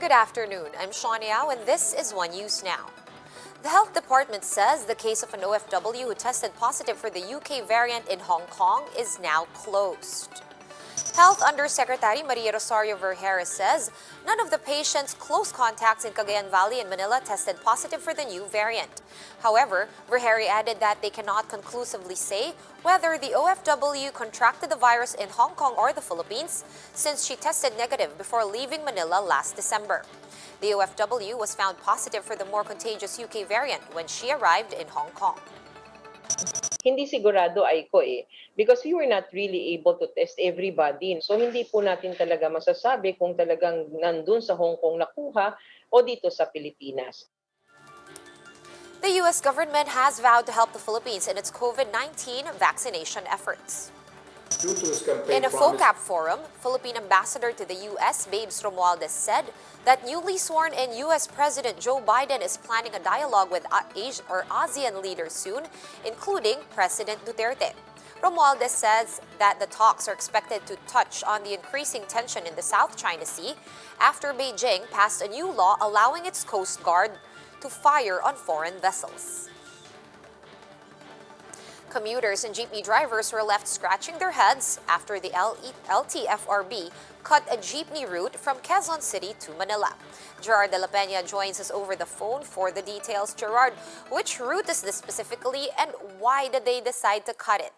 Good afternoon. I'm Sean Yao and this is One News Now. The Health Department says the case of an OFW who tested positive for the UK variant in Hong Kong is now closed. Health Undersecretary Maria Rosario Vergara says none of the patient's close contacts in Cagayan Valley and Manila tested positive for the new variant. However, Vergara added that they cannot conclusively say whether the OFW contracted the virus in Hong Kong or the Philippines since she tested negative before leaving Manila last December. The OFW was found positive for the more contagious UK variant when she arrived in Hong Kong. Hindi sigurado Aiko because we were not really able to test everybody. So hindi po natin talaga masasabi kung talagang nandun sa Hong Kong nakuha o dito sa Pilipinas. The U.S. government has vowed to help the Philippines in its COVID-19 vaccination efforts. In a FOCAP forum, Philippine ambassador to the U.S., Babes Romualdez, said that newly sworn-in U.S. President Joe Biden is planning a dialogue with ASEAN leaders soon, including President Duterte. Romualdez says that the talks are expected to touch on the increasing tension in the South China Sea after Beijing passed a new law allowing its Coast Guard to fire on foreign vessels. Commuters and jeepney drivers were left scratching their heads after the LTFRB cut a jeepney route from Quezon City to Manila. Gerard de la Peña joins us over the phone for the details. Gerard, which route is this specifically and why did they decide to cut it?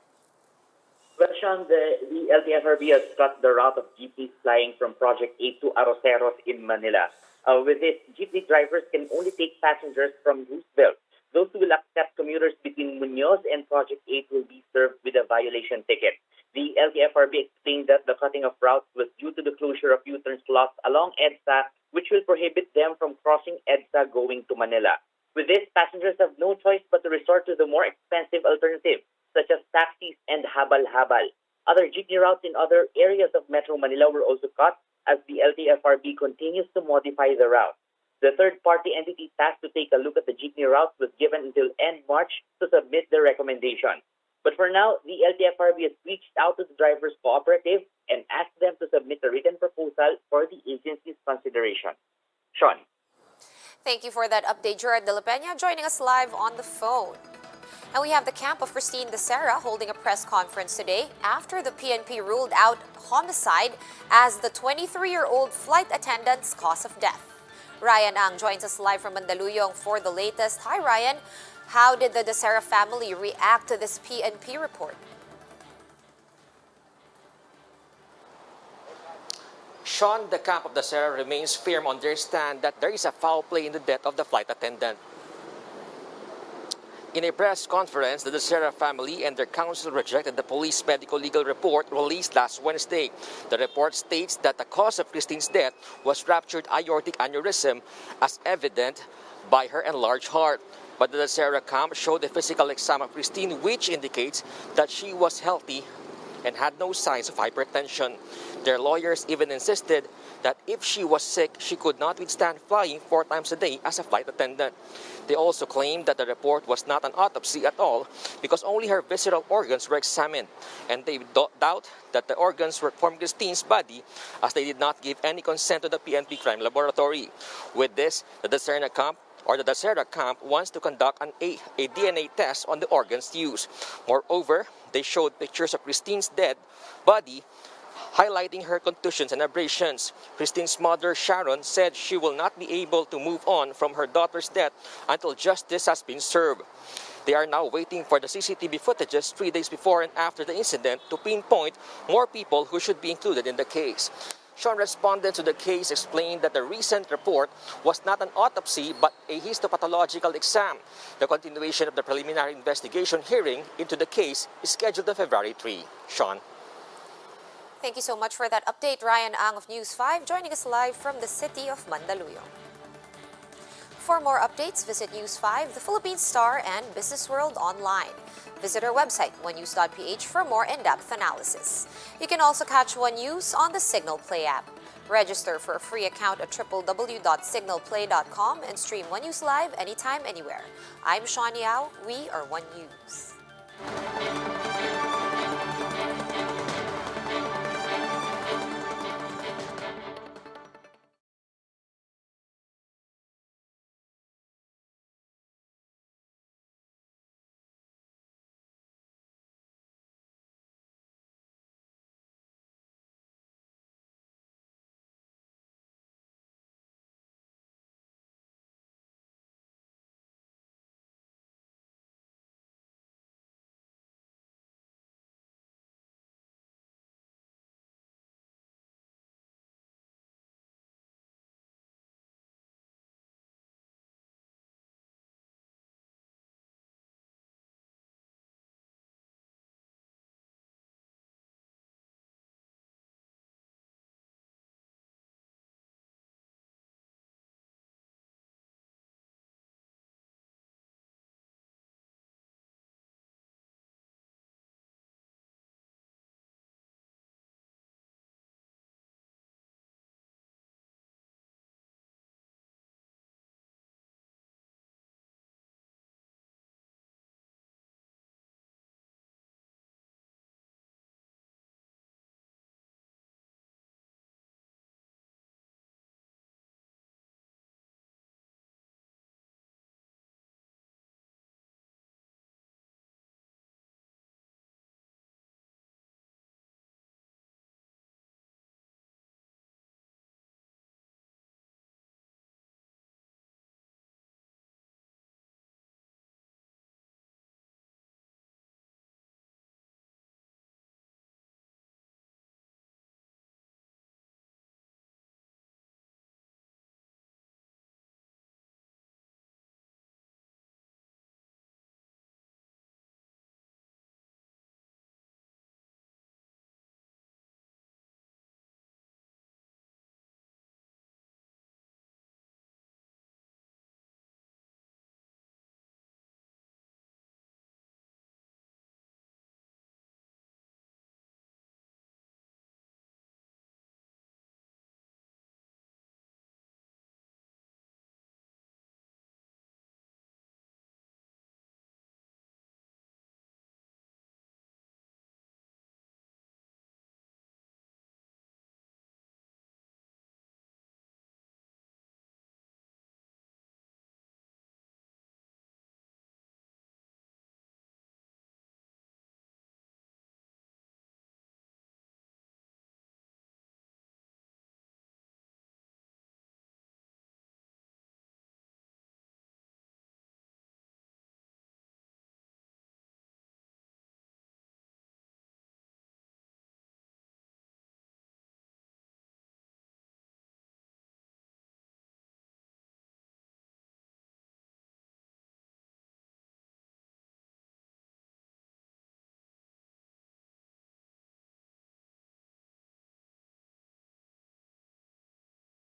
Well, Sean, the LTFRB has cut the route of jeepneys flying from Project 8 to Arroceros in Manila. With this, jeepney drivers can only take passengers from Roosevelt. Those who will accept commuters between Muñoz and Project 8 will be served with a violation ticket. The LTFRB explained that the cutting of routes was due to the closure of U-turn slots along EDSA, which will prohibit them from crossing EDSA going to Manila. With this, passengers have no choice but to resort to the more expensive alternatives, such as taxis and habal-habal. Other jeepney routes in other areas of Metro Manila were also cut as the LTFRB continues to modify the route. The third-party entity tasked to take a look at the jeepney routes was given until end March to submit their recommendation. But for now, the LTFRB has reached out to the drivers' cooperative and asked them to submit a written proposal for the agency's consideration. Sean. Thank you for that update, Gerard de la Peña, joining us live on the phone. And we have the camp of Christine Becerra holding a press conference today after the PNP ruled out homicide as the 23-year-old flight attendant's cause of death. Ryan Ang joins us live from Mandaluyong for the latest. Hi, Ryan. How did the Becerra family react to this PNP report? Sean, the camp of Becerra remains firm on their stand that there is a foul play in the death of the flight attendant. In a press conference, the Becerra family and their counsel rejected the police medical legal report released last Wednesday. The report states that the cause of Christine's death was ruptured aortic aneurysm as evident by her enlarged heart. But the Becerra camp showed a physical exam of Christine which indicates that she was healthy and had no signs of hypertension. Their lawyers even insisted that if she was sick, she could not withstand flying 4 times a day as a flight attendant. They also claimed that the report was not an autopsy at all because only her visceral organs were examined, and they doubt that the organs were from Christine's body as they did not give any consent to the PNP Crime Laboratory. With this, the Becerra camp wants to conduct a DNA test on the organs used. Moreover, they showed pictures of Christine's dead body, highlighting her contusions and abrasions. Christine's mother, Sharon, said she will not be able to move on from her daughter's death until justice has been served. They are now waiting for the CCTV footages 3 days before and after the incident to pinpoint more people who should be included in the case. Sean, respondents to the case explained that the recent report was not an autopsy but a histopathological exam. The continuation of the preliminary investigation hearing into the case is scheduled on February 3. Sean. Thank you so much for that update, Ryan Ang of News 5, joining us live from the city of Mandaluyong. For more updates, visit News 5, the Philippine Star, and Business World online. Visit our website, onenews.ph, for more in-depth analysis. You can also catch One News on the Signal Play app. Register for a free account at www.signalplay.com and stream One News live anytime, anywhere. I'm Sean Yao. We are One News.